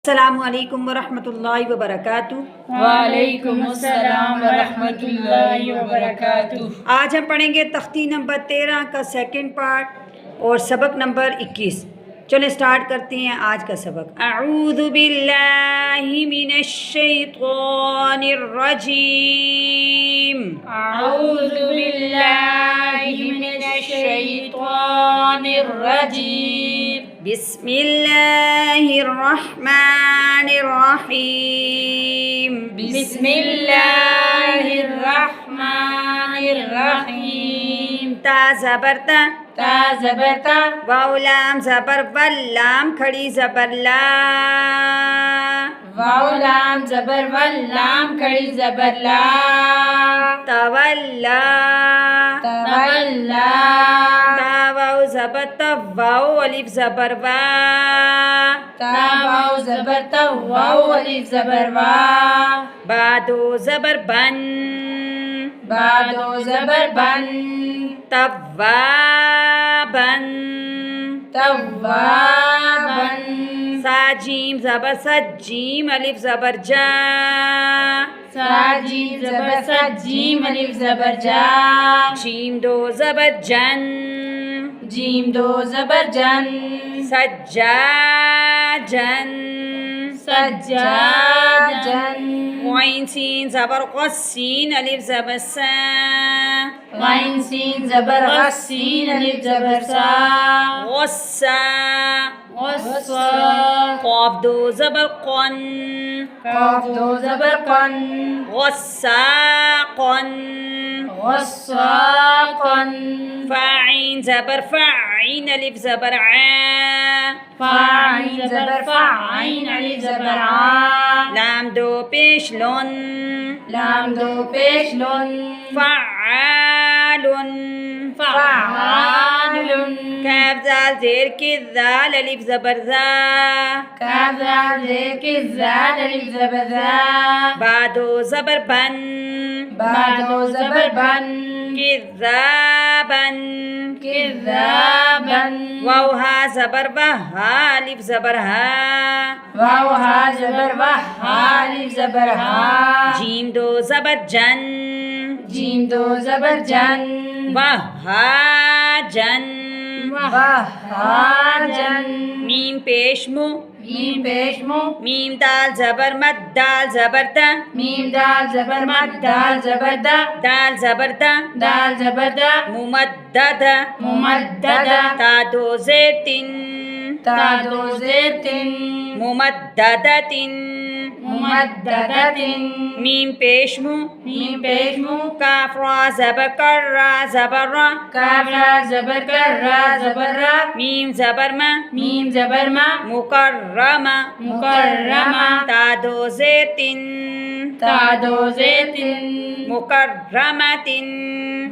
अस्सलामुअलैकुम वरहमतुल्लाहि वबरकातुहू। वालेकुमुस्सलाम वरहमतुल्लाहि वबरकातुहू। आज हम पढ़ेंगे तख्ती नंबर 13 का सेकंड पार्ट और सबक नंबर 21। चलो स्टार्ट करते हैं आज का सबक। अऊज़ु बिल्लाहि मिनश शैतानिर रजीम। अऊज़ु बिल्लाहि मिनश शैतानिर रजीम। बिस्मिल्लाहिर रहमानिर रहीम। बिस्मिल्लाहिर रहमानिर रहीम। ता ज़बर ता, ता ज़बर ता, वाव लाम ज़बर वल, लाम खड़ी ज़बर ला, वाव लाम ज़बर वल, लाम खड़ी ज़बर ला, तवल्ला, तवल्ला, ता वाव ज़बर ता, वाव अलिफ ज़बर वा, ता वाव ज़बर ता, वाव अलिफ ज़बर वा, बा दो ज़बर बन, बा दो ज़बर बन, तव्वाबन, तव्वाबन, सा जीम ज़बर सद, जीम अलिफ ज़बर जा, सा जीम ज़बर सा, जीम अलिफ ज़बर जा, जीम दो ज़बर जन, जीम दो ज़बर जन, सज्जाजन, सज्जाजन, वाइन सीन ज़बर क़स, सीन अलिफ ज़बर सा, वाइन सीन ज़बर ग़स, सीन अलिफ ज़बर सा, ग़स्सा, ग़स्सा, क़ाफ दो ज़बर क़न, क़ाफ दो ज़बर क़न, ग़स्साक़न, ग़स्साक़न, फ़ाइन ज़बर फ़ाइन अलिफ ज़बर आ, फ़ाइन ज़बर फ़ा, आइन अलिफ ज़बर आ, लाम दो पेश लोन, लाम दो पेश लोन, फ़आलुन, फ़आलुन, काफ ज़ाल ज़ेर के ज़ाल अलिफ ज़बर ज़ा, काफ ज़ाल ज़ेर के ज़ाल अलिफ ज़बर ज़ा, बा दो ज़बर बन, बा दो ज़बर बन, किज़ाबन, किज़ाबन, वाव हा ज़बर वह, हा अलिफ ज़बर हा, वाव हा ज़बर वा, हा अलिफ ज़बर हा, जीम दो ज़बर जन, जीम दो ज़बर जन, वह हा जन, वाह हा जन, मीम पेश मु, मीम पेश मु, मीम दाल ज़बर मद, दाल ज़बर दा, मीम दाल ज़बर मद, दाल ज़बर दा, दाल ज़बर दा, दाल ज़बर दा, मुमद्दद, मुमद्ददा, ता दो ज़ेर तिन, ता दो ज़ेर तिन, मुमद्ददतिन, मुमद्ददतिन, मीम पेश मु, मीम पेश मु, काफ रा ज़बर कर, रा ज़बर रा, काफ रा ज़बर कर, रा ज़बर रा, मीम ज़बर मा, मीम ज़बर मा, मुकर्रमा, मुकर्रमा, ता दो ज़ेर तिन, ता दो ज़ेर तिन, मुकर्रमतिन,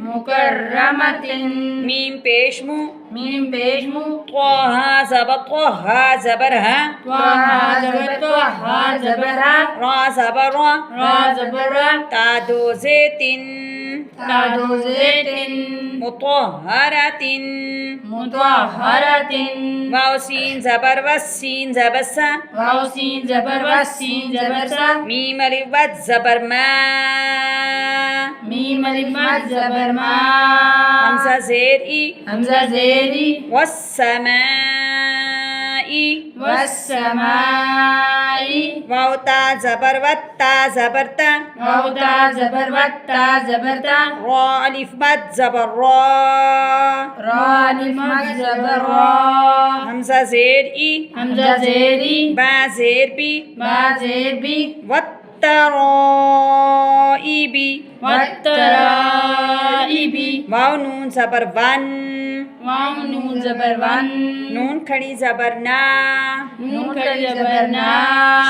मुकर्रमतिन, मीम पेश मु, मीम पेश मु, त्वाहा ज़बर त्वाहा ज़बर हा, त्वाहा ज़बर त्वा, हा ज़बर हा, रा ज़बर रा, रा ज़बर रा, ता दो ज़ेर तिन, ता दो ज़ेर तिन, मुतहहरतिन, मुतहहरतिन, वाव सीन ज़बर वस, सीन ज़बर सा, वाव सीन ज़बर वस, सीन ज़बर सा, मीम अलिफ वद ज़बर मा, मीम अलिफ मद ज़बर मा, हमज़ा ज़ेर ई, हमज़ा ज़ेर ई, वस्समाई, वस्समाई, वाव ता ज़बर वत, ता ज़बर ता, वाव ता ज़बर वत, ता ज़बर ता, रा अलिफ मद ज़बर रा, रा अलिफ मद ज़बर रा, हमज़ा ज़ेर ई, हमज़ा ज़ेर ई, बा ज़ेर बी, बा ज़ेर बी, वत्तराइबी, वत्तराइबी, वाव नून ज़बर वन, वाव नून ज़बर वन, नून खड़ी ज़बर ना, नून खड़ी ज़बर ना,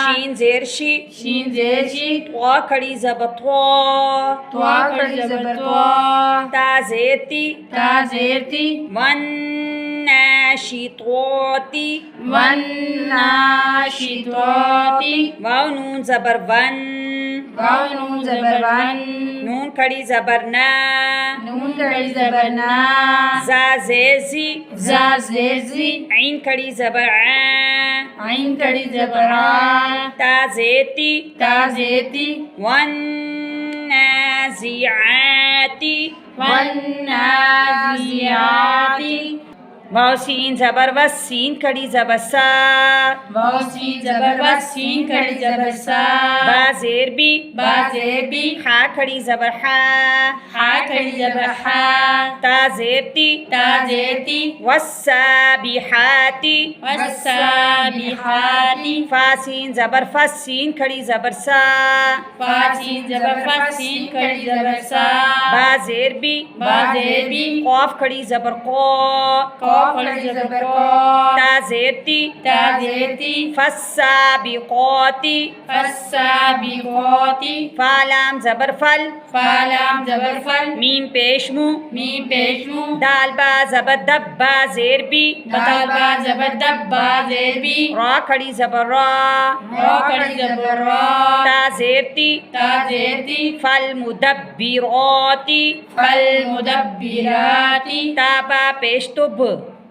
शीन ज़ेर शी, शीन ज़ेर शी, त्वा खड़ी ज़बर त्वा, त्वा खड़ी ज़बर त्वा, ता ज़ेर ती, ता ज़ेर ती, वन्नाशित्वाति, वन्नाशित्वाति, वाव नून ज़बर वन, वाव नून ज़बर वन, नून खड़ी ज़बर ना, नून खड़ी ज़बर ना, जा ज़ेर ज़ी, जा ज़ेर ज़ी, ऐन खड़ी ज़बर आ, ऐन खड़ी ज़बर आ, ता ज़ेती, ता ज़ेती, वन नाज़िआती, वन नाज़ियाती, वाव सीन ज़बर वस, सीन खड़ी ज़बर सा, वाव सीन ज़बर व, सीन खड़ी ज़बर सा, बा ज़ेर बी, बा ज़ेर बी, हा खड़ी ज़बर हा, हा खड़ी ज़बर हा, ता ज़ेर ती, ता ज़ेती, वस्साबिहाती, वस्साबिहाती, फा सीन ज़बर फस, सीन खड़ी ज़बर सा, फा सीन ज़बर फ, सीन खड़ी ज़बर सा, बा ज़ेर बी, बा ज़ेर बी, कौफ खड़ी ज़बर को, कॉफ खड़ी ज़बर को, ता ज़ेर ती, ता ज़ेती, फस्साबिक़ाती, फस्साबिक़ाती, फा लाम ज़बर फल, फा लाम ज़बर फल, मीम पेशमू, मीम पेशमू, दाल बा ज़बर दब, बा ज़ेर बी, दाल बा ज़बर दब, बा ज़ेर बी, रा खड़ी ज़बर रा, रा खड़ी ज़बर रा, ता ज़ेर ती, ता ज़ेती, फल मुदब्बिराती, फल मुदब्बिराती, ता बा पेश तुब,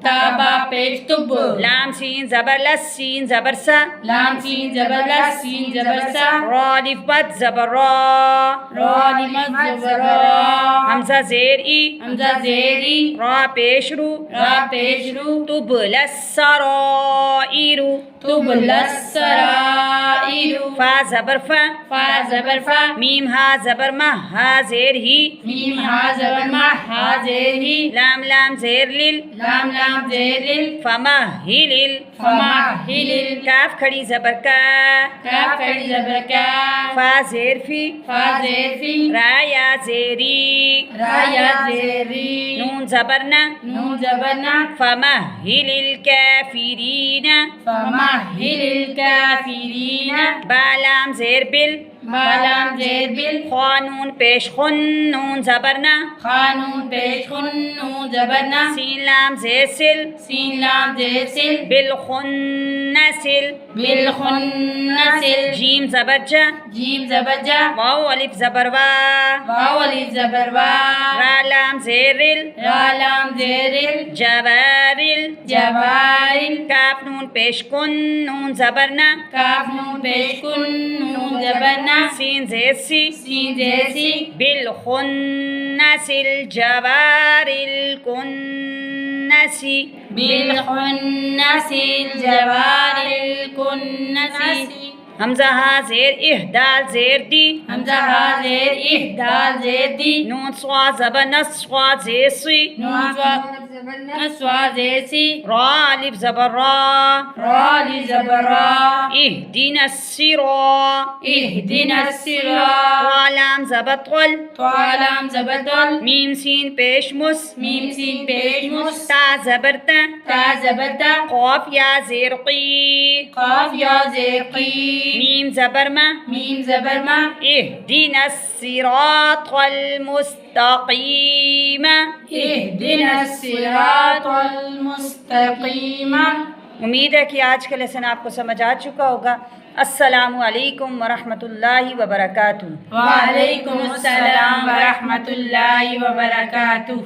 ता बा पेश तुब, लाम सीन ज़बर लस, सीन ज़बर सा, लाम सीन ज़बर ला, सीन ज़बर सा, रा लिफ बद ज़बर रा, रा लिमत ज़बर रा, हमज़ा ज़ेर ई, हमज़ा ज़ेरी, रा पेश रू, रा पेश रू, तुब लस्सराइरु, तुब लस्सराइरु, फा ज़बर फा, फा ज़बर फा, मीम हा ज़बर मा, हा ज़ेर ही, मीम हा ज़बर मा, हा ज़ेरी, लाम लाम ज़ेर लिल, लाम लाम ज़ेरिल, फमा हिलिल, फमा हिलिल, काफ खड़ी ज़बर का, काफ खड़ी ज़बर का, फा ज़ेर फी, फा ज़ेर फी, रा या ज़ेरी, रा या ज़ेरी, नून ज़बर ना, नून ज़बर ना, फमा हिलिल काफिरीना, फमा हिलिल काफिरीना, बा लाम ज़ेर बिल, बा लाम ज़ेर बिल, खा नून पेश खुन, नून ज़बर ना, खानून पेश खुन, नून ज़बर ना, सीन लाम ज़ेर सिल, सीन लाम ज़ेर सिल, बिल खुन्नसिल, बिल खुन्नसिल, जीम ज़बर जा, जीम ज़बर जा, वाव अलिफ ज़बर वा, वाव अलिफ ज़बर वा, रा लाम ज़ेरिल, रा लाम ज़ेरिल, जवारिल, जवारिल, काफ नून पेश कुन, नून ज़बर ना, काफ नून पेश कुन, नून ज़बर ना, सीन ज़ेर सी, सीन जैसी, बिल खुन्नसिल जवारिल कुन्नसी, बिल खुन्नसिल जवारिल कुन्नसी, हमज़ा हा ज़ेर इह, दाल ज़ेर दी, हमज़ा हा ज़ेर इह, दाल ज़ेर दी, नून स्वा ज़बर नस, स्वा ज़ेर सी, नून स्वा ज़ेसी, रा अलिफ ज़बर रा, रा ली ज़बर रा, इहदिना सिरा, इहदिना सिरा, त्वा लाम ज़बर त्वल, त्वा लाम ज़बर तल, मीम सीन पेश मुस, मीम सीन पेश मुस, ता ज़बर ता, ता ज़बर ता, क़ाफ या ज़ेर क़ी, क़ाफ या ज़ेर क़ी, मीम ज़बर मा, मीम ज़बर मा, इहदिना सिरातल मुस्तक़ीम। इहदिना सिरातल मुस्तक़ीम। उम्मीद है कि आज का लेसन आपको समझ आ चुका होगा। अस्सलामु अलैकुम वरहमतुल्लाहि वबरकातुहू। वालेकुम अस्सलाम व रहमतुल्लाहि व बरकातुहू।